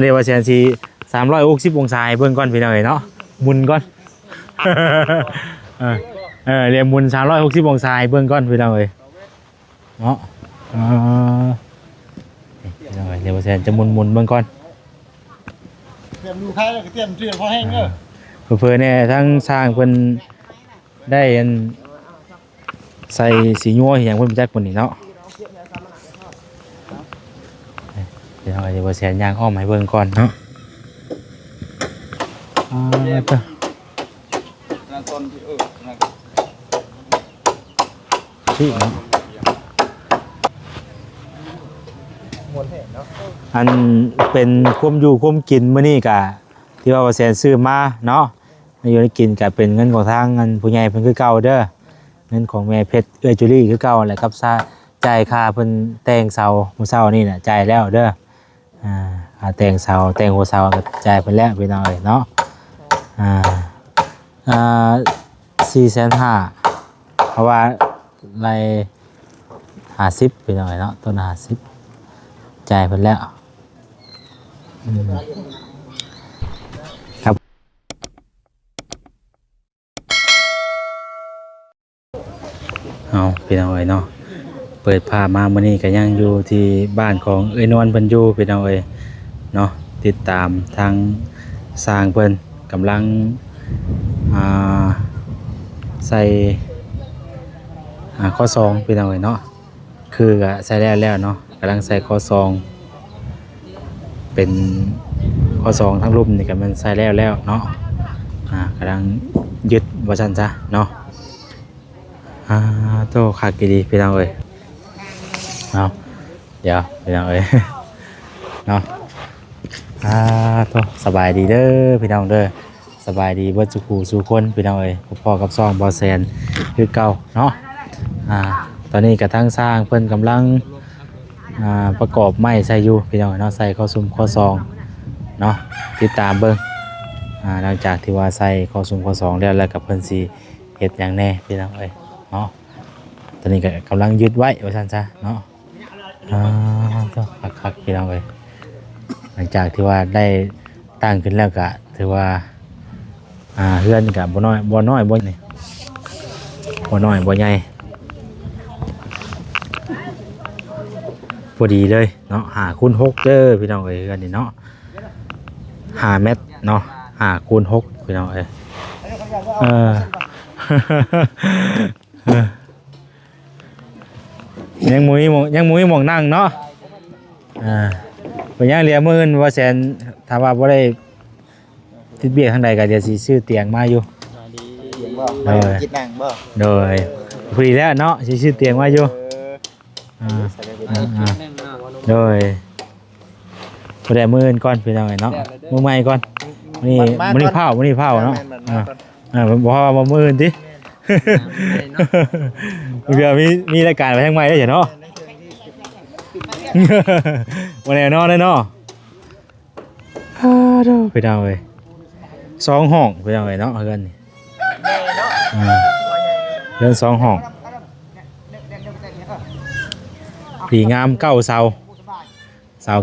เดี๋ยวว่าแสนสี่360องศาเบิ่งก่อนพี่น้องเนาะหมุนก่อนเรียนหมุน360องศาเบิ่งก่อนพี่น้องเนาะพี่น้องเดี๋ยวว่าแสนจะหมุนเบิ่งก่อนเตรียมดูใครแล้วก็เตรียมพอแห้งเด้อเพื่อเนี่ยทั้งสร้างเพิ่นได้ใส่สีนัวอย่างเพิ่นแจ็คคนนี้เนาะเดี๋ยวว่าแสนย่างอ้อมให้เบิ่งก่อนเนาะที่เนาะอันเป็นควมอยู่ควมกินมื้อนี้กะที่ว่าแสนซื้อมาเนาะอยู่ในกินกะเป็นเงินของทางเงินผู้ใหญ่เพิ่นคือเก่าเด้อเงินของแม่เพชรจุลี่คือเก่าแหละครับจ่ายค่าเพิ่นแต่งเสามื้อเช้านี่น่ะจ่ายแล้วเด้อค่าแต่งเสาแต่งหัวเสาก็จ่ายไปแล้วพี่น้องเนาะ450,000เพราะว่าราย50พี่น้องเนาะต้น50จ่ายไปแล้วครับเอาพี่น้องเนาะเปิดภาพมามื้อนี้ก็ยังอยู่ที่บ้านของเอ้ยนวลเพิ่นอยู่พี่น้องเนาะติดตามทางสร้างเพิ่นกำลังใส่ข้อซองพี่น้องเนาะคือก็ใส่แล้วเนาะกำลังใส่ข้อซองเป็นข้อซองทั้งรูปนี่ก็มันใส่แล้วเนาะกำลังยึดว่าซั่นซะเนาะโตคักดีพี่น้องเอาเดี๋ยวพี่น้องเนาะโตสบายดีเด้อพี่น้องเด้อสบายดีเบิดสุขสู่คนพี่น้องพ่อกับซองบ่แซนคือเก่าเนาะตอนนี้กระทั่งสร้างเพิ่นกำลังประกอบไม้ใส่อยู่พี่น้องเนาะใส่ข้อซุ้มข้อซองเนาะติดตามเบิ่งหลังจากที่ว่าใส่ข้อซุ้มข้อซองแล้วกับเพิ่นสิเฮ็ดหยังแน่พี่น้องเนาะตอนนี้ก็กำลังยึดไว้ว่าซั่นซะเนาะต้องคักๆพี่น้องหลังจากที่ว่าได้ตั้งขึ้นแล้วก็ถือว่าเฮือนก็บ่น้อยบ่ใหญ่บ่ใหญ่พอดีเลยเนาะ5x6เด้อพี่น้องเฮือนนี่เนาะ5เมตรเนาะ5x6พี่น้องยังมุ้ยมองนั่งเนาะเป็นยังเรียมื้ออื่นว่าแสนถ้าว่าบ่ได้ติดเบี้ยข้างใดก็เดี๋ยวสิซื้อเตียงมาอยู่คิดนั่งบ่โดยพอดีแล้วเนาะสิซื้อเตียงมาอยู่โดยบ่ได้มื้ออื่นก่อนพี่น้องเนาะมื้อใหม่ก่อนมื้อนี้เผาเนาะบ่ว่ามื้ออื่นติเดี๋ยวมีรายการไปทางใหม่ได้เนาะวันไหนนอนได้เนาะไปดาวเลย2 ห้องไปดาวเลยเนาะเพื่อนนี่เรือน2 ห้องผีงาม9 เสา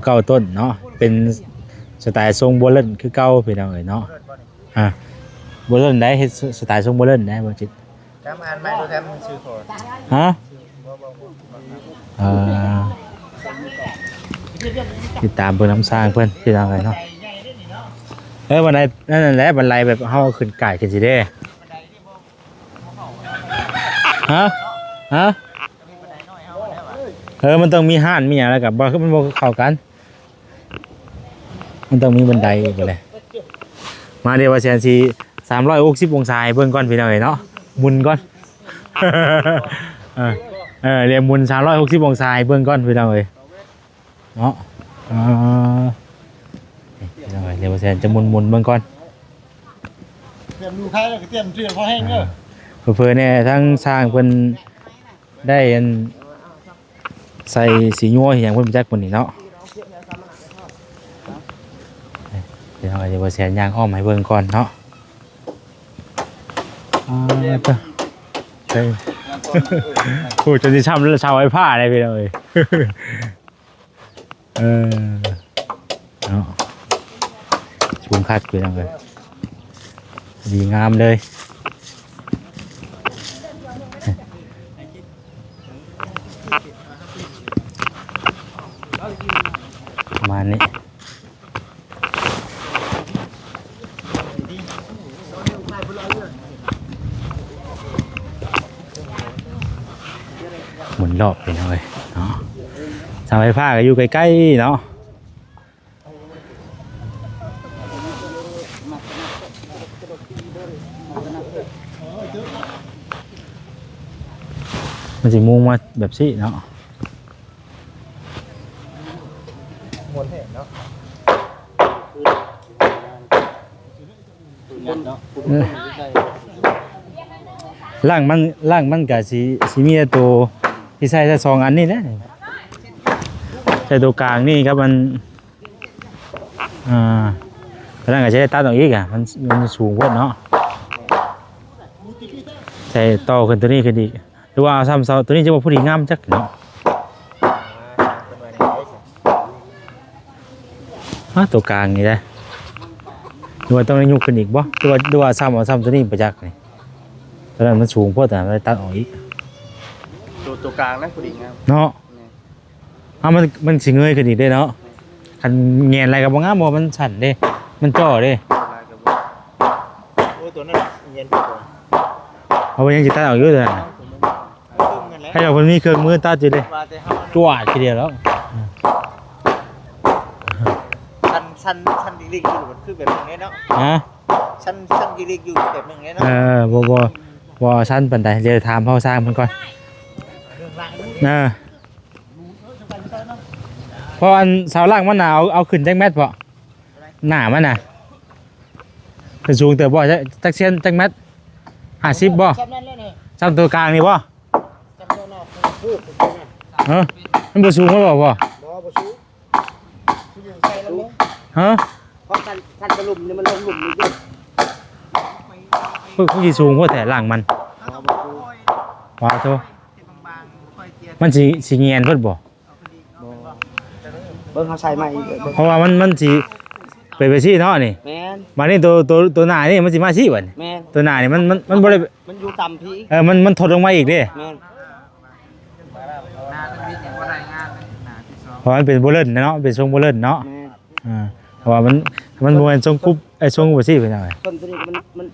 9 ต้นเนาะเป็นสไตล์ทรงโบราณคือเก่าไปดาวเลยเนาะโบราณได้เฮ็ดสไตล์ทรงโบราณได้บ่จิตจำอ่านไม่ดูแทบมันชื่อโคตรติดตามเพื่อนน้ำสร้างเพื่อนที่ทำอะไรเนาะวันไหนนั่นแหละบันไดแบบเฮาขึ้นไก่กันสิเด้มันต้องมีห่านมีอะไรกับบ่คือมันบ่เข้ากันมันต้องมีบันไดไปเลยมาเดี๋ยวว่าแสนสี่360องศาเบิ่งก่อนพี่น้องเนาะหมุนก่อนเรียนหมุน360องศาเบิ่งก่อนพี่น้องเนาะเดี๋ยวแสนจะหมุนเบิ่งก่อนเตรียมดูใครแล้วก็เตรียมพอแห้งเด้อเพื่อเนี่ยทั้งสร้างเพิ่นได้ใส่สีนัวอย่างเพิ่นแจ็คคนนี้เนาะเดี๋ยวแสนย่างอ้อมให้เบิ่งก่อนเนาะพูดจนที่ช้ำแล้วชาวไอ้ผ้าอะไรไปเลยเนาะ สูงคักไปจังเลยดีงามเลยประมาณนี้หมุนรอบไปเลยเนาะเสาไฟฟ้าก็อยู่ใกล้ๆเนาะมันจะมุ่งมาแบบนี้เนาะ มวนแห้งเนาะเนาะ ล่างมันก็สิมีแต่ตัวที่ใส่แต่สองอันนี่นะใส่ตัวกลางนี่ครับมันแล้วก็ใช้ตัดออกอีกอ่ะมันสูงกว่าเนาะใส่ต่อขึ้นตัวนี้ขึ้นอีกหรือว่าเอาซ้ำเสาตัวนี้จะว่าผู้ดีงามจักเนาะตัวกลางนี่ได้หรือว่าต้องได้ยุกขึ้นอีกบ่หรือว่าเอาซ้ำตัวนี้ประจักษ์นี่ตอนนั้นมันสูงพอแต่มันตัดออกอีกตัวกลางนะผู้ดีงามเนาะมันสิเงยขึ้นอีกได้เนาะคันเงียนอะไรกับบ่งามบ่มันสั่นเด้มันจ่อเด้โอ้ตัวนั้นเย็นกว่าเอาไปยังสิตัดออกอยู่เด้อให้เราเพิ่นมีเครื่องมือตัดอยู่เด้จวดทีเดียวแล้วชั้นดิกอยู่มันคือแบบนี้เนาะฮะชั้นดิกอยู่แบบนึงเนาะบ่ชั้นปานใดเดี๋ยวถามเฮาสร้างมันก่อนเพราะอันเสาล่างมันน่ะเอาขึ้นจักแมตรบ่หน้ามันน่ะเป็นสูงเติบบ่จักเซนจักแมตร50บ่ซ้ำตัวกลางนี่บ่มันบ่สูงบ่บ่บ่สูงฮะเพราะชั้นตะลุ่มนี่มันลงหลุมนี่เด้พวกสิสูงกว่าแต่ล่างมันว้าวโตมันสิเงียนเพิ่นบ่เบิ่งเขาใส่ใหม่เพราะว่ามันสิไปซี่เนาะนี่แม่นมานี่ตัวหน้านี่มันสิมาซี่บัดนี่แม่นตัวหน้านี่มันบ่ได้มันอยู่ต่ำพี่มันถดลงมาอีกเด้แม่นเพราะมันเป็นโบเลนเนาะเป็นทรงโบเลนเนาะเพราะว่ามันบ่แม่นทรงกรุ๊ปทรงบ่ซี่เป็นจังได๋ต้นตัวนี้มัน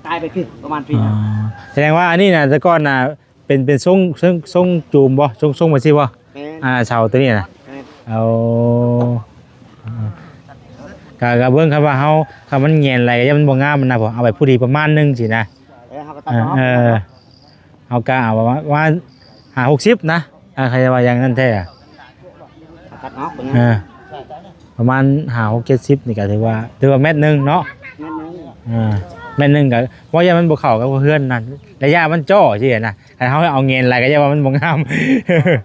ตายไปพี่ประมาณปีแสดงว่าอันนี้น่ะแต่ก่อนน่ะเป็นทรงจูมบ่ทรงบ่ซี่บ่เสาตัวนี้น่ะเอากะเบิ่งครับว่าเฮาคำมันแหงนอะไรก็มันบ่งามมันน่ะบ่เอาไปผู้ดีประมาณนึงสินะเฮาก็ตัดออกเฮากะเอาว่า50นะใครจะว่าอย่างนั้นแท้ตัดออกประมาณ50-70นี่ก็ถือว่าเม็ดนึงเนาะเม็ดนึงก็ว่าอย่ามันบ่เข้ากับเพื่อนนั่นระยะมันจ้อสินะถ้าเฮาเอาแหงนอะไรก็อย่าว่ามันบ่งาม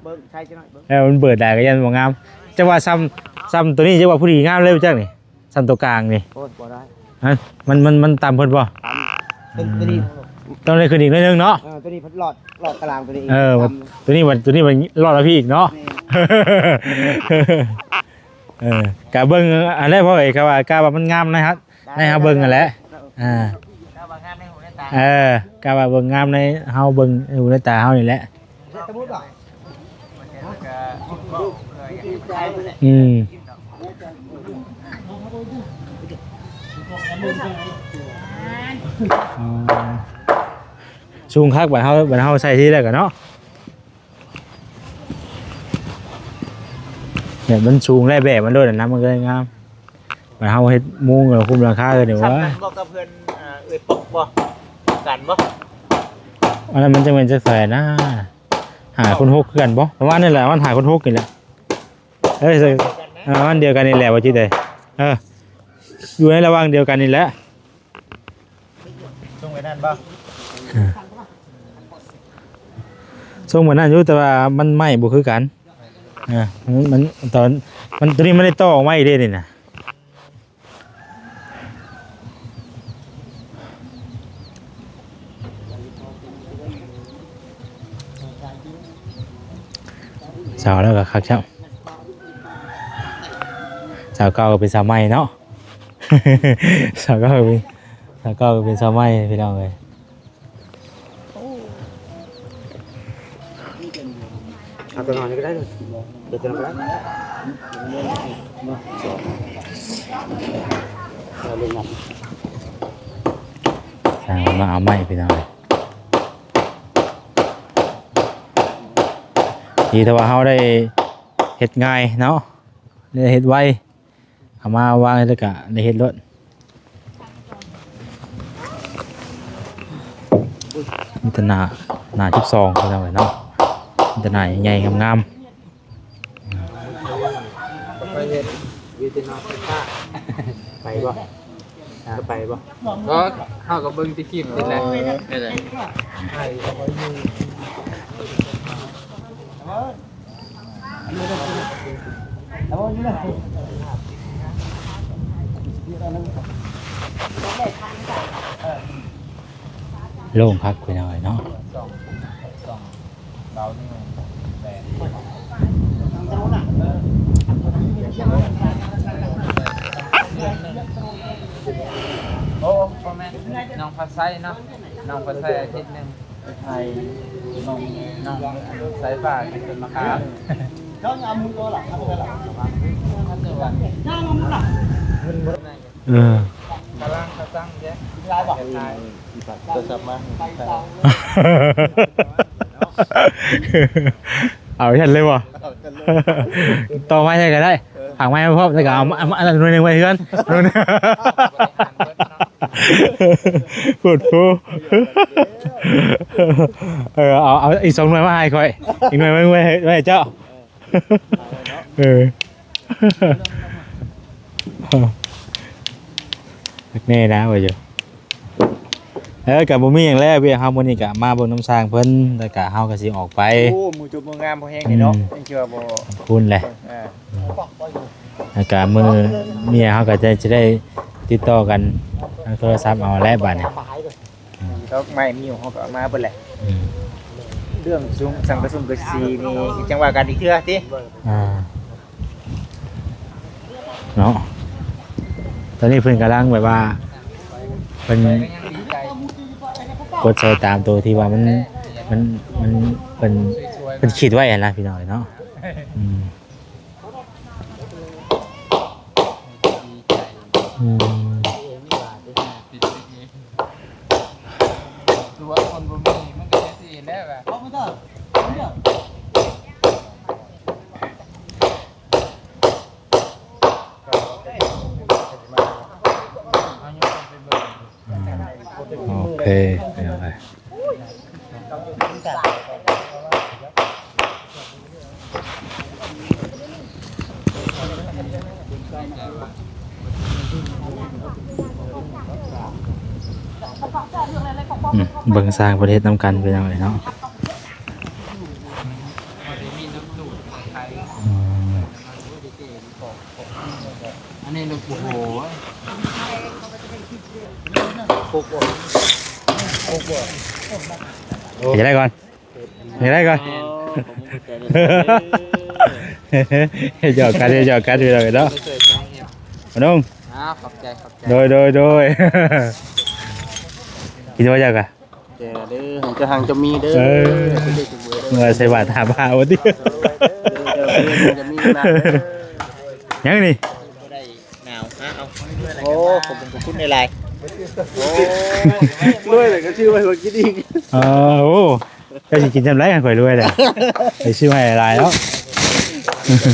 เบิ่งใช่จังหน่อยมันเบิดได้ก็อย่ามันบ่งามจะว่าซ้ำตัวนี้จะว่าผู้ดีงามเลยจังนี่ซ้ำตัวกลางนี่โคตรบ่ได้มันต่ำเพิ่นบ่ตัวนี้ต้องได้ขึ้นอีกนิดนึงเนาะตัวนี้เพิ่นหลอดตารางตัวนี้ตัวนี้มันรอดแล้วพี่อีกเนาะกะเบิ่งอันแรกเพราะไอ้กะว่ามันงามนะครับในเฮาเบิ่งนั่นแหละกะว่าเบิ่งงามในเฮาเบิ่งอยู่ในตาเฮานี่แหละสูงคักบัดเฮาใส่ที่ได้กันเนาะเนี่ยมันสูงได้แบบมันด้วยนะมันก็งามบัดเฮาเฮ็ดมุ้งแล้วคุมราคากันเดี๋ยวว่าบอกกับเพิ่นปกบ่กันบ่อันนั้นมันจะเป็นจักแสนนะหาคน6กันบ่ประมาณนี้แหละมันหาคน6นี่แหละมันเดียวกันนี่แหละว่าจิได้อยู่ในระหว่างเดียวกันนี่แหละส่งไว้นั่นบ่ส่งเหมือนนั่นอยู่แต่ว่ามันไหม้บ่คือกันมันตัวนี้ไม่ได้ต่อไหม้เด้นี่นะสาวแล้วก็คักเช้าสาวเก่าก็เป็นสาวใหม่เนาะ สาวก็เป็นสาวก็เป็นสาวไม้พี่น้องเลย เอาตัวนอนก็ได้เลยเดี๋ยวจะนอนก็ได้เราลงน้ำ สร้างมาเอาไม้พี่น้องเลยดีแต่ว่าเขาได้เฮ็ดง่ายเนาะได้เฮ็ดไวเอามาวางแล้วก็ได้เฮ็ดรถมีแต่หน้า12พี่น้องเลยเนาะมีแต่หน้าใหญ่ๆงาม ไปเห็นวิธีนอนไปบ่ก็ไปบ่ ก็เข้ากับเบิ้งที่คลิปนี่แหละนี่แหละ ๆโล่งคักพี่น้องเลยเนาะ โอ้พ่อแม่น้องพัดไส้เนาะน้องพัดไส้อาทิตย์หนึ่งไทยน้องสายฟ้าเป็นมะขาม Cháu nhà mua cho là ăn cái là เออก ำลังกระตั้งเจ๊ lai bảo ไทย ตัวสับมา เอาฉันเลยวะต่อไม้ใช่ก็ได้ผักไม้มาพร้อมแล้วก็เอาอันนั้นหน่วยหนึงไว้เพื่อนหน่วยหนึ่งพูดฟูเอาอีก2 หน่วยมาให้ค่อยอีกหน่วยไว้ให้เจ้าเออแน่นะว่าอยู่กับบ่มีอย่างแรกพี่เฮามื้อนี้ก็มาเบิ่งน้ำสร้างเพิ่นแล้วก็เฮาก็สิออกไป โอ้มือจุบมืองามพอแห้งนี่เนาะยังเชื่อบ่ ขอบคุณแหละ แล้วก็มือเมียเฮาก็จะได้ติดต่อกันทางโทรศัพท์เอาแลบัดนี้ เขาไม่มีของเขาก็มาเบิ่นแหละ อืม เรื่องซุ่มสังกะซุ่มกะซีนี่จังว่ากันอีกเทื่อติ อ่าเนาะตอนนี้เพิ่นกำลังแบบว่าเพิ่น ก็ยังดีใจ กดใส่ตามตัวที่ว่ามันเพิ่น สวยๆ เพิ่นคิดไว้อะนะพี่น้องเนาะอืม ดีใจ อืม ติดนี้ตัวคนบ่มีมันก็จะสิแล้วแบบ Không có thở เอายกไปเบิ่ง โอเคพี่น้องเอ้ยเบิ่งสร้างประเทศนำกันพี่น้องเอ้ยเนาะ มันจะมีน้ำดูดไทย อืม อันนี้ลูกโอ้โห เห็นได้ก่อนเห็นได้ก่อนหยอกกันหยอกกันพี่น้องเอ้ยเนาะ ไม่เคยจ้างเอ็ม มานุ่ง ขอบใจขอบใจ โดยกินว่าจักอะ เด้อเด้อจะหังจะมีเด้อ เออ ไปเด้อจะเบื่อเด้อ เมื่อใส่บาตรถามหาวันที่ จะมีนะ ยังนี่ บ่ได้หนาวฮะเอาโอ้ผมเป็นคุณในไลน์โอ้รวยเลยก็ชื่อว่าคนคิดอีก โอ้ก็สิกินจำไรกันข่อยรวยเลยไปซื้อมาหลายแล้ว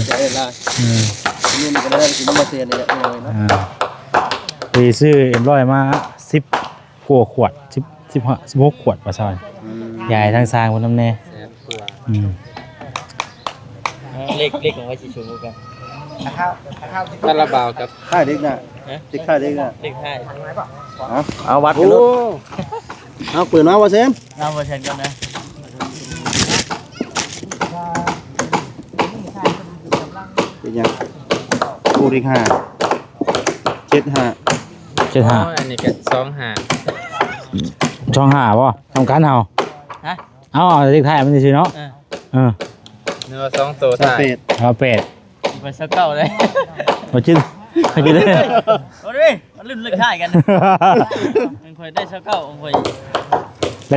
ใจละนี่มันก็ได้กินมาเซียนนี่แหละเลยเนาะ ไปซื้อM100มา10 กว่าขวด16 ขวดว่าซั่นยายทางสร้างคนน้ำแน่ แสนกว่า เลขของไว้สิชูกัน คาราบาวกับ ค่าเด็กน่ะติดค่าเด็กน่ะ เด็กให้ เอาวัดกันลูกเอาปืนมาว่าเซน เอามาเชิญกันนะ เป็นยังกูที่5 75 75 อันนี้ก็2 5 ช่อง5บ่ทำการเฮา ฮะ เอาเลขท้ายมันซื่อๆเนาะเเนื้อ2ตัว ส ถ่าย เปด เอาเป็ด ไปสเก้าเลย บ่จิต กินได้ โอ้ยลื่นเลือกค่ายกันมันค่อยได้เช้าเก้าค่อย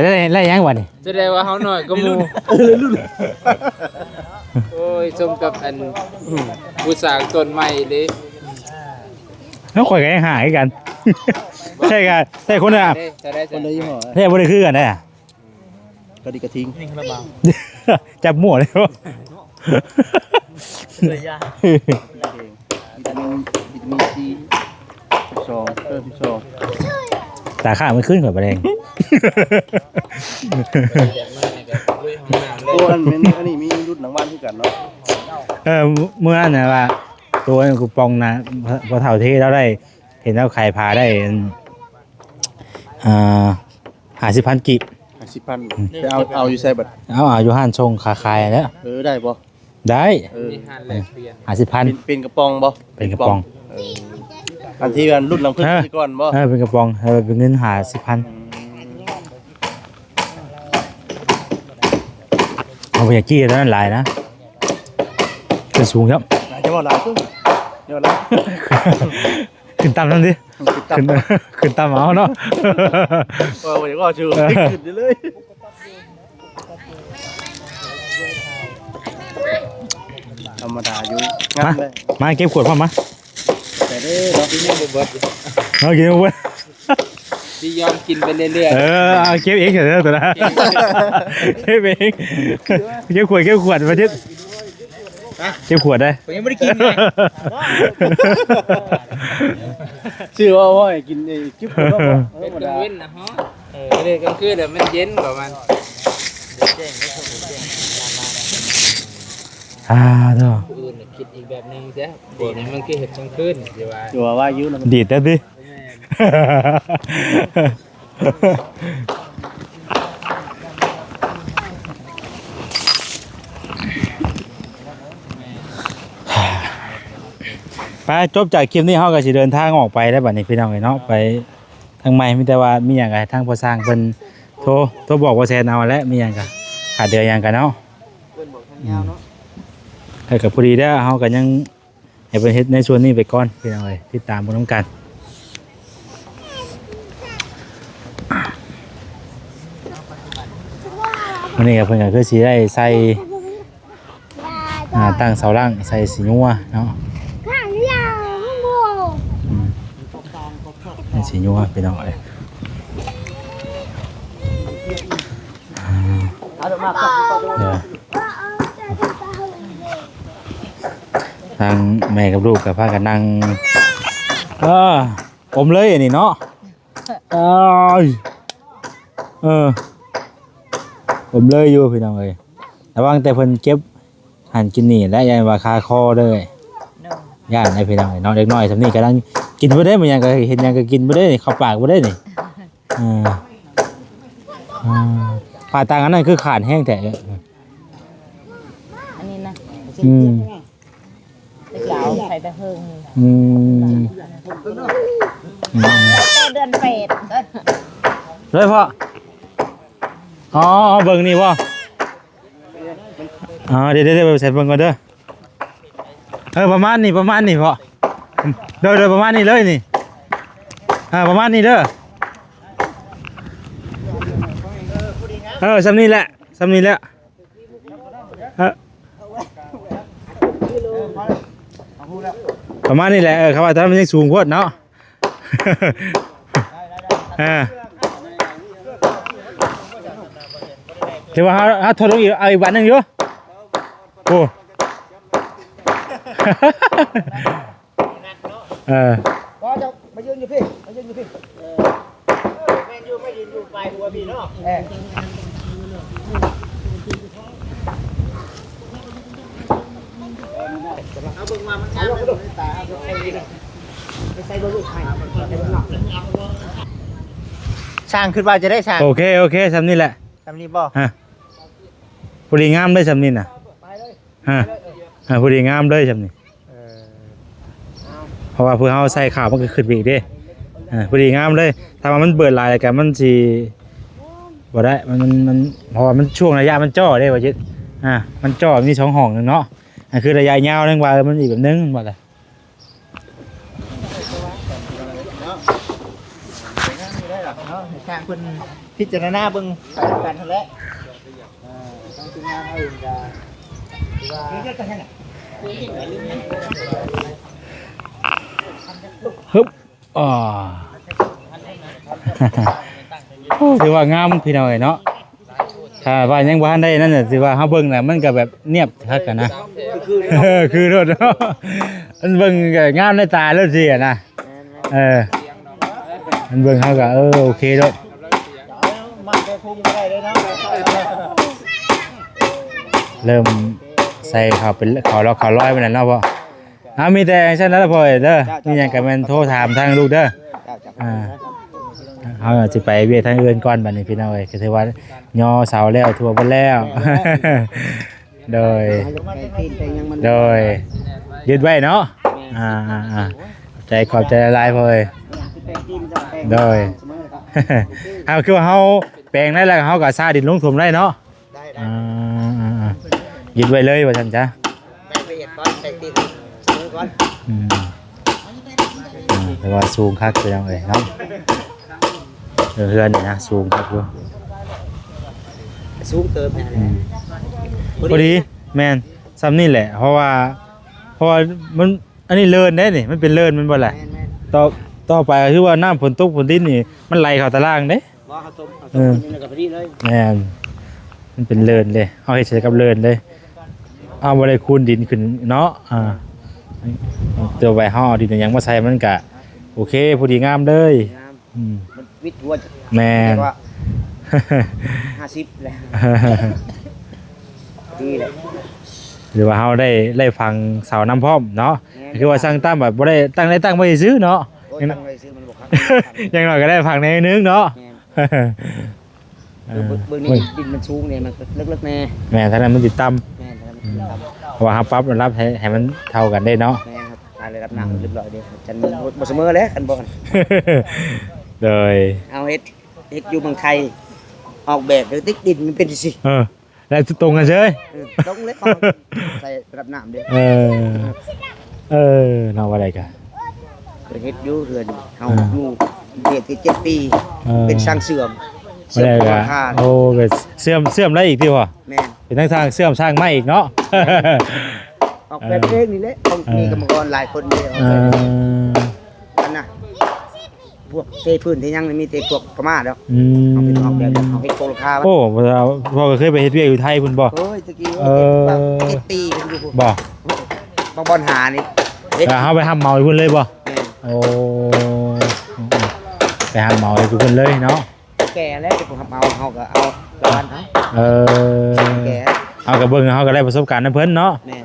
ได้ยังวะนี่ จะได้ว่าเขาหน่อยก็มูโอ้ยชมกับอันผู้สร้างต้นไม้เด้ แล้วข่อยก็ยังหายกันใช่กันใช่คนน่ะ จะได้ คนละยี่ห้อ ใช่บ่ได้คือกันได้อ่ะ กระดิกกระทิง นี่คาราบาว จับมั่วเลยบ่ เลยยา วิตามินซี12เพิ่ม12 ตาข้างมันขึ้นข่อยบ่แดง ตัวอันนี้มีรุ่นรางวัลคือกันเนาะ เมื่อนั้นน่ะว่าตัวกูปองนะพอเฒ่าที่เราได้เห็นแล้วใครพาได้50,000 กิบ 50,000ไปเอาอยู่ใส่บัด เอาอยู่ห้านชงคาคายแล้ว ได้บ่ ได้ มีหันแลกเปลี่ยน 50,000 เป็นกระป๋องบ่ เป็นกระป๋อง อันที่กันรุ่นหลังเพิ่นที่ก่อนบ่ เป็นกระป๋องเป็นเงิน50,000เอาไปจากจี้แล้วนั่นหลายนะขึ้นสูงครับ จะว่าหลายตัวเดี๋ยวละ ขึ้นต่ำนั่นดิ ติดตาม ขึ้นต่ำเอาเนาะ เดี๋ยวก็ชูขึ้นเลยธรรมดาอยู่งานเลย มาเก็บขวดพ่อมา แต่เด้อเนาะ ที่นี่บ่เบิด เอากินเอาไว้ ที่ยอมกินไปเรื่อย เอาเก็บเองเถอะตัวนะเก็บเองเก็บขวดมาทิศเก็บขวดได้ ผมยังไม่ได้กินเลย ชื่อว่ากินกิ๊บก็ ๆเป็นกลางเว้นนะฮะเด็กกลางคืนเดี๋ยวมันเย็นกว่ามัน เนาะ ผู้อื่นน่ะคิดอีกแบบนึงจ้ะเดี๋ยวนี้มันคือเห็ดกลางคืนสิว่า จัวว่ายิ้วนะ ดีดได้ดิไปจบจากคลิปนี้เขาก็สิเดินทางออกไปแล้วบัดนี้พี่น้องเนาะไปทางใหม่มีแต่ว่ามีอย่างไรทางพอสร้างเพิ่นโทรบอกว่าแซนเอาแล้วมีอย่างกันขาดเดือนอย่างกันเนาะแต่กับพอดีได้อเขาก็ยังให้เป็นเฮ็ดในส่วนนี้ไปก่อนพี่น้องเอ้ยติดตามพร้อมกันวันนี้ก็เพิ่นก็คือสิได้ใส่ตั้งเสาล่างใส่สีนัวเนาะสีนัวพี่น้องเอ้ยเดี๋ยวทางแม่กับลูกกับพากันนั่งอมเลยอันนี้เนาะอมเลยอยู่พี่น้องเอ้ยระวังแต่เพิ่นเก็บหันกินนี่และยันว่าคาคอเลยย่านให้พี่น้องเอ้ยเนาะเด็กน้อยสำนี้กำลังกินบ่ได้มันยังก็เห็นยังก็กินบ่ได้นี่เข้าปากบ่ได้นี่ผ่าตังอันนั้นคือขาดแห้งแต่ อันนี้นะ อืม เจ้าใส่ตะเพิง เดือนเป็ด เลยพ่ออ๋อเบิ่งนี่พ่อเดี๋ยวไปใส่เบิ่งก่อนเด้อประมาณนี้พ่อเดี๋ยวประมาณนี้เลยนี่ประมาณนี้เด้อสำนี้แหละประมาณนี้แหละเขาว่าถ้ามันยังสูงโคตรเนาะเดี๋ยวว่าเขาทดลองอีกเอาอีกวันหนึ่งอยู่โอ้ก็จะมายืนอยู่พี่แม่ยืนอยู่ปลายหัวพี่เนาะเอาเบิ่งมามันเอาลูกตาไปใส่ลูกไข่ช่างขึ้นว่าจะได้ช่างโอเคสำนี้แหละ ทำนี่บ่พอดีงามเลยสำนี้น่ะพอดีงามเลยสำนี้เพราะว่าเพื่อเขาใส่ข่าวมันก็ขึ้นไปอีกเด้พอดีงามเลยถ้ามันเบิดลายกันมันสิบ่ได้มันเพราะว่ามันช่วงระยะมันจ่อได้ว่าจิมันจ่อมี2ห้องนึงเนาะคือระยะยาวนึงว่ามันอีกแบบนึงบ่ล่ะ เนาะไม่ได้หรอกเนาะทางเพิ่นพิจารณาเบิ่งไปกันนั่นแหละทางทีมงานเฮาเองก็ฮึบอ๋อ โอ้ถือว่างามพี่น้องเอ้ยเนาะถ้าว่ายังบ่ทันได้นั่นน่ะถือว่าเฮาเบิ่งน่ะมันก็แบบเนียบคักกันนะคือรถเนาะมันเบิ่งก็งามในตาแล้วสิอะนะมันเบิ่งเฮาก็โอเคโลด มันไปพุ่งได้เลยเนาะ เริ่มใส่เขาเป็นเขาเราเขาร้อยไปนั่นเนาะพ่อมีแต่ฉันนั้นละพ่อเด้อมีหยังก็แม่นโทรถามทางลูกเด้อเฮาสิไปเวียทางอื่นก่อนบัดนี้พี่น้องเอ้ยก็ถือว่าย่อเสาแล้วทั่วเบิดแล้ว โดยยึดไว้เนาะใจขอบใจละลายพ่อเอ้ยโดย เอาคือว่าเฮาแปลงได้แล้วเฮาก็ซาดินลงถมได้เนาะยึดไว้เลยว่าซั่นจ้ะแต่ว่าสูงคักไปจังเอ้ยเนาะเฮือนนี่นะสูงคักอยู่ สูงเติมเนี่ย พอดีแม่นซ้ำนี่แหละเพราะว่ามันอันนี้เลินได้นี่มันเป็นเลินมันบ่ล่ะต่อไปคือว่าน้ำฝนตกฝนดินนี่มันไหลเข้าตารางเด้บ่เฮาต้มนี่ก็พอดีเลย แม่นมันเป็นเลินเลยเฮาเฮ็ดใส่กับเลินเลยเอาบ่ได้คูนดินขึ้นเนาะตัวไว้เฮาเอาดินหยังมาใส่มันก็โอเคพอดีงามเลยมันวิทย์หัว แม่น 50แล้วดีเลย หรือว่าเฮาได้ฟังเสาน้ำพร้อมเนาะคือว่าสร้างตั้งแบบบ่ได้ตั้งบ่ได้ซื้อเนาะตั้งไว้ซื้อมันบ่ครับ อย่างน้อยก็ได้ฟังในนึงเนาะ เบื้องนี้ดินมันสูงเนี่ยมันลึกๆแน่ แม่ท่านนั้นมันติดต่ำ แม่ครับ เพราะว่าเฮาปรับระดับให้มันเท่ากันได้เนาะ แม่ครับทายเลยรับหนังเรียบร้อยเด้จันบ่เสมอแล้วกันบ่กัน โดย เอาเฮ็ดอยู่เมืองไทยออกแบบติ๊กดินมันเป็นสิ แล้วตรงกันเฉย ตรงเลยใส่รับน้ำเด้เนาะว่าอะไรกัน เฮ็ดอยู่เรือนเฮาอยู่เฮ็ดที่7ปีเป็นช่างเสื่อม อะไรกันโอ้ก็เสื่อมได้อีกติบ่แม่นเป็นทางเสื่อมสร้างใหม่อีกเนาะ ออกแบบเองนี่แหละต้องมีกรรมกรหลายคนเด้อันน่ะพวกเทพื้นที่ยังมีแต่พวกพม่าดอกเอาไปออกแบบเอาเฮ็ดโคราคาโอ้พ่อก็เคยไปเฮ็ดเวียกอยู่ไทยพุ่นบ่ โอ้ยตะกี้7ปีเพิ่นอยู่บ่บางบอนหานี่เฮาไปห้ามเมาอยู่พุ่นเลยบ่โอ้ไปห้ามเมาอยู่พุ่นเลยเนาะแก่แล้วจะผมเมาเฮาก็เอาตะวันแก่เฮาก็เบิ่งเฮาก็ได้ประสบการณ์นำเพิ่นเนาะแม่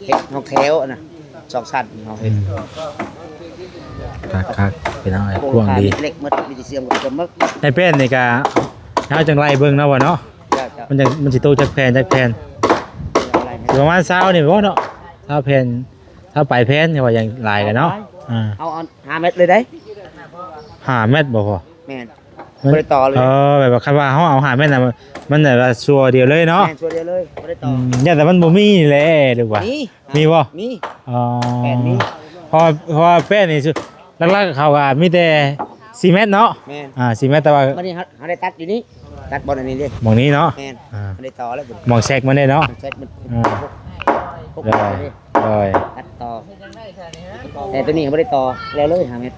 เฮ็ดเฮาแถวน่ะ2ชั้นเฮาเฮ็ดคักๆเป็นอะไรกว้างดีเล็กหมดมีแต่เสียมกับมึกให้เป็นนี่ก็เฮาจังไรเบิ่งเนาะว่าเนาะมันสิโตจักแผ่นสิประมาณ20นี่บ่เนาะ20แผ่น20ปลายแผ่นว่าอย่างหลายกันเนาะเอา5เมตรเลยได้5เมตรบ่พอแม่นบ่ได้ต่อเลยแบบว่าคันว่าเฮาเอา5เมตรน่ะมันแบบว่าชัวเดียวเลยเนาะแม่นชัวเดียวเลยบ่ได้ต่อเนี่ยแต่มันบ่มีแหละหรือว่ามีบ่มีแผ่นนี้เพราะว่าแป้นนี่ลักๆเขาก็มีแต่4เมตรเนาะ4เมตรแต่ว่ามันนี่เฮาได้ตัดอยู่นี่ตัดบอลอันนี้ดิหม่องนี้เนาะแม่นบ่ได้ต่อแล้วหม่องแซกมันได้เนาะแซกมันเลยตัดต่อแต่ตัวนี้เขาไม่ได้ต่อแล้วเลย5 เมตร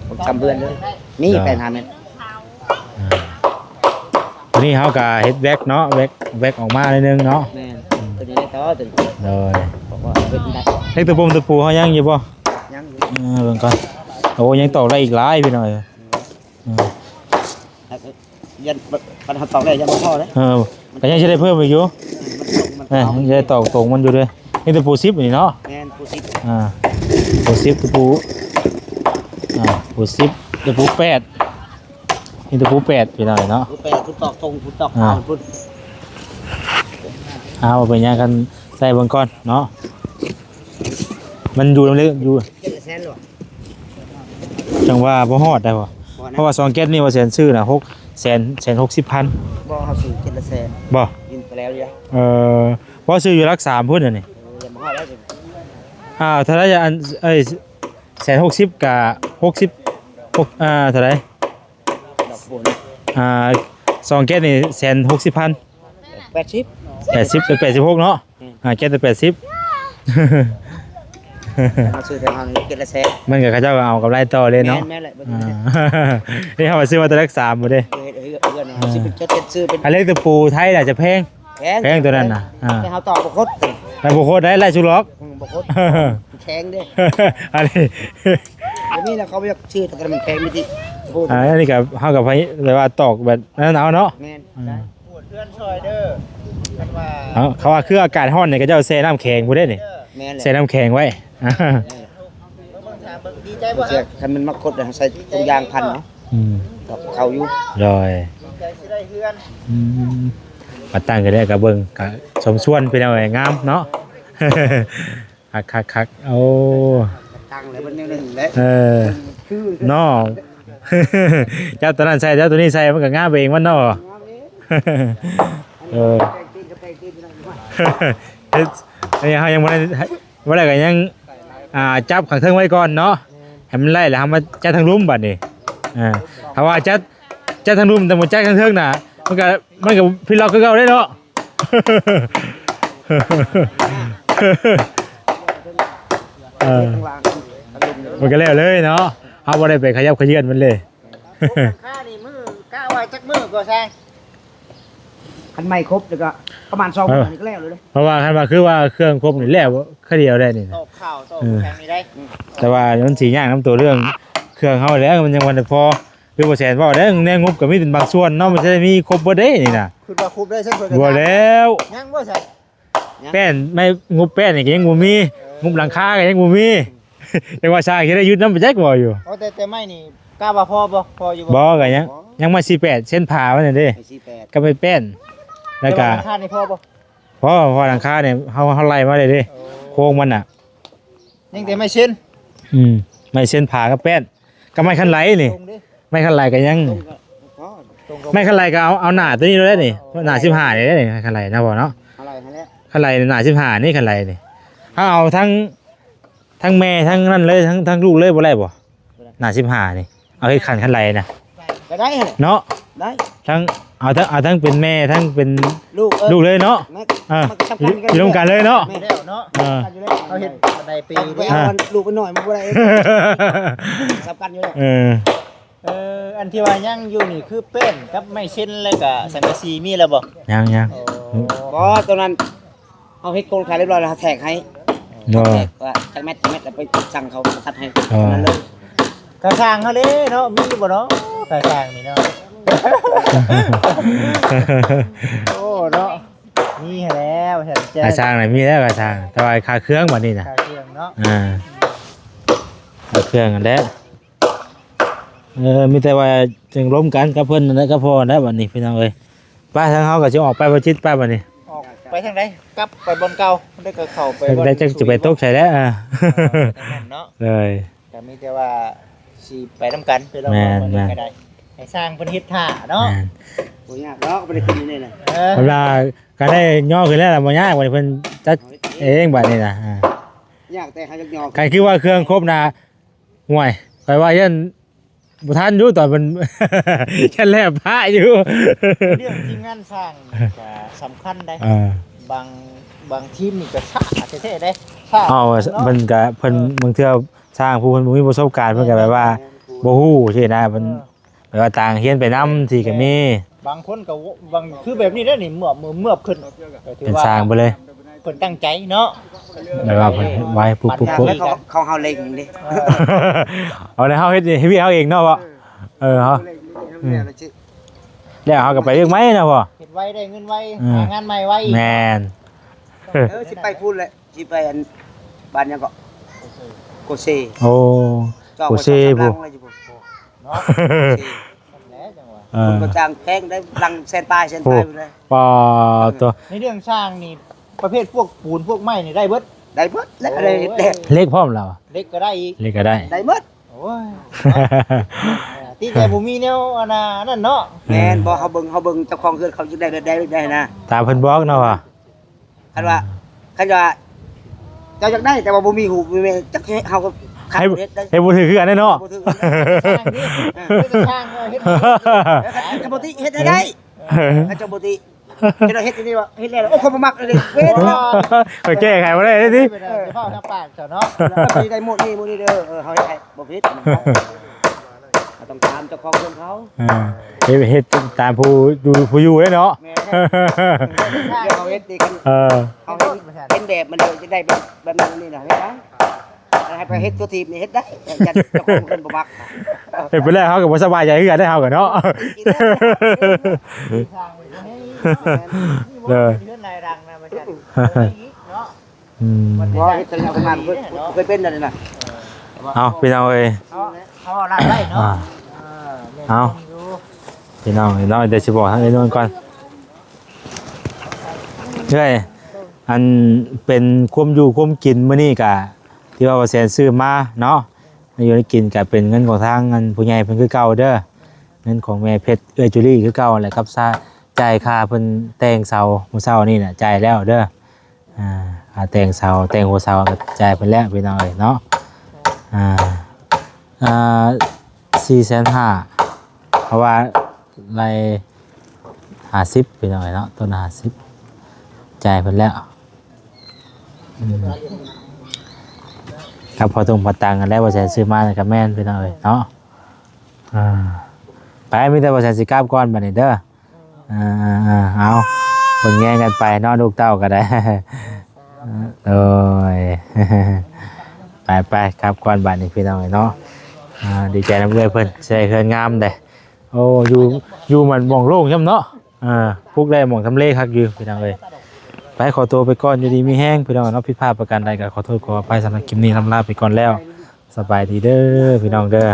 ผมจำเพื่อนเลยนี่5 เมตรตัวนี้เขากับเฮ็ดแว็กเนาะแว็กออกมาเลยนึงเนาะแม่ตัวนี้ได้ต่อตัวนี้เลยบอกว่าเป็นได้เล็กตะปูเขายังอยู่ป่ะยังอยู่เบิ่งก่อนโอ้ยังตอกได้อีกหลายพี่หน่อยยันปัญหาตอกได้ยังไม่พอเลยแต่ยังจะได้เพิ่มอีกอยู่ยังจะได้ตอกตรงมันอยู่ด้วยนี่ตะปูซิปนี่เนาะแม่นปูซิปปูซิปตะปูปูซิปตะปู8นี่ตะปู8พี่หน่อยเนาะปู8ปูตอกตรงปูตอกเอาพุ่นเอาไปย่างกันใส่เบิ่งก่อนเนาะมันอยู่ตรงนี้อยู่จังว่าบ่ฮอดได้บ่เพราะว่า2แก๊สนี่ว่าแสนซื้อน่ะ660,000บ่เฮาซื้อ700,000บ่กินไปแล้วเพอซื้ออยู่รัก3พุ่นน่ะนี่ยังบ่ฮอดแล้วถ้าได้อัน 160กับ66เท่าไหร่ ดอกบัว 2แก๊สนี่160,000 80 80เป็น86เนาะแก๊สเป็น80 เอาซื้อแถวเฮานี่เก็ดละแสน มันก็เขาเจ้าก็เอากำไรต่อเลยเนาะ แม่นแหละบ่ อ่ ได้ านี่เขามาซื้อมาตัวแรก3บ่เด้ เฮือนเอาสิเป็นเจ็ดซื้อเป็น อันเล็กตะปูไทยน่ะจะแพงแพงตัวนั้นน่ะแต่เฮาต่อบ่คด แต่บ่โคตรได้ไล่ชุล็อก บ่คดแข็งเด้ อันนี้ อันนี้แล้วเขาบ่อยากชื่อแต่ก็มันแข็งไม่ติพูด อันนี้ก็เฮากับแบบว่าตอกแบบนั้นเอาเนาะ แม่น ปวดเพื่อนช่วยเด้อกันว่า เขาว่าคืออากาศร้อนเนี่ยก็จะเอาแช่น้ำแข็งบ่ได้นี่ แม่นแหละ แช่น้ำแข็งไว้ เบิ่งถามเบิ่งดีใจบ่ เสีย ฮะ คันมันมาคดใส่ถุงยางพันเนาะ อืม กับเขาอยู่ ลอย ดีใจสิได้เพื่อน อืมมาตั้งกันได้ก็เบิ่งก็สมส่วนเป็นเอาไว้งามเนาะ คักๆโอ้ ตั้งแล้วมันนึงแหละ คือ น้อ เจ้าตัวนั้นใส่เจ้าตัวนี้ใส่มันก็งามไปเองมันเนาะ เออ เฮ็ดอันนี้เฮายังบ่ได้ก็ยังจับข้างเทิงไว้ก่อนเนาะให้มันไล่แล้วเฮามาจัดทางรุมบัดนี้ถ้าว่าจัดทางรุมแต่บ่จัดข้างเทิงน่ะมันก็พี่ล็อกคือเก่าได้เนาะ มันก็แล้วเลยเนาะเฮาบ่ได้ไปขยับขยื่นมันเลย ค่านี่มือกะว่าจักมือก็แซง คันไม่ครบแล้วก็ประมาณ2 มื้อนี่ก็แล้วเลย เพราะว่าคันว่าคือว่าเครื่องครบนี่แล้วคือเดียวได้นี่ ต นะ บข้าวตบแข็งนี่ได้ แต่ว่ามันสิยากนํตัวเรื่องเครื่องเฮาแล้วมันยังบ่ได้พอคือบ่แสนว่าได้แน่งบก็มีเป็นบางส่วนเนาะมันจะได้มีครบบ่ได้นี่น่ะ คุณว่าคุบได้ซั่นเพิ่น บ่แล้ว ยังบ่ใช่ แป้นไม่งบแป้นนี่ก็ยังบ่มีงบหลังคาก็ยังบ่มี แต่ว่าชาสิได้ยึดนำไปจักบ่อยู่ เอาแต่ไม่นี่กล้าว่าพอบ่พออยู่ บ่ก็ยังมา48เส้นผ่ามันนั่นเด้ 48 ก็ไม่แป้นแล้วก็ ค่านี่พอบ่ พอหลังคาเนี่ยเฮาไล่มาเลยเด้โค้งมันน่ะ ยังแต่ไม่ชิน ไม่เส้นผ่าก็แป้นก็ไม่คันไหลนี่ ตรงดิ ไม่คันไหลก็ยัง ตรงกับ ไม่คันไหลก็เอาหน้าตัวนี้เลยนี่หน้า15นี่นี่คันไหลนะบ่เนาะ อะไรฮะเนี่ย คันไหลหน้า15นี่คันไหลนี่ถ้าเอาทั้งแม่ทั้งนั่นเลยทั้งลูกเลยบ่ได้บ่หน้า15นี่เอาให้คันไหลนะ ก็ได้ฮะ เนาะ ได้ ทั้งเอาทั้งเป็นแม่ทั้งเป็น ลูก ลูกเลยเนาะ แม่ อ่า มันก็สำคัญ อยู่ร่วมกันเลยเนาะ ไม่แล้วเนาะ อ่า เขาเห็นบันไดปี ไป นี่ เอาลูกไปหน่อยมันบ่ได้สำคัญอยู่แล้ว อันที่ว่ายังอยู่นี่คือเป็นกับไม่ชินแล้วก็สังกะสีมีแล้วบ่ ยัง บ่ตอนนั้นเอาให้โครงข่ายเรียบร้อยแล้วแทกให้ เนาะ แทกว่าจักเม็ดแล้วไปสั่งเขาตัดให้นั่นเลย กระสร้างเขาเด้เนาะมีบ่เนาะกระสร้างนี่เนาะโอ้เนาะมีแล้วฉันเจอก ระช่างน่ะมีแล้วกระช่างแต่ว่าค่าเครื่องบัดนี้น่ะ ค่าเครื่องเนาะ ค่าเครื่องกันแหล้วมีแต่ว่าจึงร่วมกันกับเพิ่นนั่นแหละก็พอแล้วบัดนี้พี่น้องเอ้ยป้าทางเฮาก็สิออกไปบ่จิตป้าบัดนี้ ออกไปทางใดกลับไปบนเก่าได้ก็เข้าไปบน ได้จังจะไปตกใส่แล้วทางนั้นเนาะ เลย แต่มีแต่ว่าสิไปนำกันไปลอง แม่น มาก็ได้ให้สร้างเพิ่นเฮ็ดท่าเนาะ บ่ยากหรอกบ่ได้ขึ้นอยู่นี่น่ะ เวลาก็ได้ย่อขึ้นแล้วล่ะบ่ยากบัดนี้เพิ่นจัดเองบัดนี้น่ะ ยากแต่เขายอก การคือว่าเครื่องครบน่ะห่วยไปว่ายันบ่ทันอยู่ตอนมัน ยันแลบพระอยู่ เรื่องทีมงานสร้างก็สำคัญได้ บางทีมนี่ก็ช้าแท้ๆได้ช้า มันก็เพิ่นบางเทื่อสร้างผู้เพิ่นบ่มีประสบการณ์เพิ่นก็แบบว่าบ่ฮู้สินะเพิ่นแบบว่าต่างเฮียนไปนำที่ก็มี บางคนก็บางคือแบบนี้ได้อนี่เมือบขึ้นก็ถือ เป็น ว่า สร้างไปเลย เพิ่นตั้งใจเนาะ แบบว่าเพิ่นไว้ปุ๊บ ยากแล้วเขาเฮาเล็งดิ เอาเลยเฮาเฮ็ดให้พี่เฮาเองเนาะบ่เฮาแล้วเฮาก็ไปเรียกไม้นะพ่อ เฮ็ดไว้ได้เงินไว้หางานใหม่ไว้อีก แม่น สิไปพูดเลยสิไปอันบ้านยังก็โกเซ โอ้โกเซ่ผู้ เนาะแหละจังหวะ คนก็จ้างแพงได้ลังแสนปลายไปเลย ปอตัว ในเรื่องสร้างนี่ประเภทพวกปูนพวกไม้นี่ได้เบิด ได้หมดแล้วอะไรเด็ก เล็กพร้อมแล้ว เล็กก็ได้อีก เล็กก็ได้ ได้หมด โอ้ยที่ใจบ่มีแนวอันนั่นเนาะ แม่นบ่เฮาเบิ่งเจ้าของเฮือนเขาจะได้นะ ตามเพิ่นบอกเนาะว่า คันว่าเจ้าอยากได้แต่ว่าบ่มีหูมีแม่จักเฮาก็ ให้ให้บ่ถือคือกันแน่เนาะ บ่ถือ ช่างเฮ็ด กบ่ติเฮ็ดได้ถ้าเจ้าบ่ติจะได้เฮ็ดนี่ว่าเฮ็ดแล้วโอ้คนบ่มักเลยเว้ย ไปแก้ไขบ่ได้ดิ ไปเลยพ่อทางปากเจ้าเนาะ มีได้หมดนี่เด้อเฮาเฮ็ดให้บ่ผิดต้องตามเจ้าของเพิ่นเขา เฮ็ดตามผู้ดูผู้อยู่เด้เนาะ แม่เดี๋ยวเฮาเฮ็ดดีกัน เออ เฮาเป็นแบบมันเลยจะได้แบบนั้นนี่น่ะเฮ็ดได้ให้ไปเฮ็ดตัวทีมนี่เฮ็ดได้จัดเจ้าของเพิ่นบ่มัก เฮ็ดไปแล้วเฮาก็บ่สบายใจคือกันได้เฮาก็เนาะเด้อ เรื่องนายรังนะมาจัดเนาะ บ่เฮ็ดจังเอามาเคยเป็นนั่นน่ะ เอาพี่น้องเอ้ย เขารักได้เนาะ เอาพี่น้องเดี๋ยวสิบอกทางไอ้นู่นก่อนเฮ้ยอันเป็นความอยู่ความกินมื้อนี้ก็ที่ว่าแสนซื้อมาเนาะอยู่ในกินก็เป็นเงินของทางเงินผู้ใหญ่เพิ่นคือเก่าเด้อเงินของแม่เพชรจุลี่คือเก่าแหละครับจ่ายค่าเพิ่นแต่งเสามื้อเช้านี่น่ะจ่ายแล้วเด้อค่าแต่งเสาแต่งหัวเสาก็จ่ายเพิ่นแล้วพี่น้องเอ้ยเนาะ450,000เพราะว่าราย50พี่น้องเอ้ยเนาะต้น50จ่ายเพิ่นแล้วครับพอตรงพอตังกันแล้วว่าแสนซื้อมากับแม่นพี่น้องเอ้ยเนาะไปมีแต่ว่าแสนสิกราบก่อนบัดนี้เด้อเอาเบิ่งแย่งกันไปเนาะลูกเต้าก็ได้โอ้ยไปครับก่อนบัดนี้พี่น้องเอ้ยเนาะดีใจนำเอื้อยเพิ่นใส่เฮือนงามเด้โอ้อยู่มันมองโล่งย่ำเนาะพวกได้มองทำเลคักอยู่พี่น้องเอ้ยไปขอตัวไปก่อนอยู่ดีมีแห้งพี่น้องเนาะผิดพลาดประการใดก็ขอโทษขออภัยสำหรับคลิปนี้ลำลาไปก่อนแล้วสบายดีเด้อพี่น้องเด้อ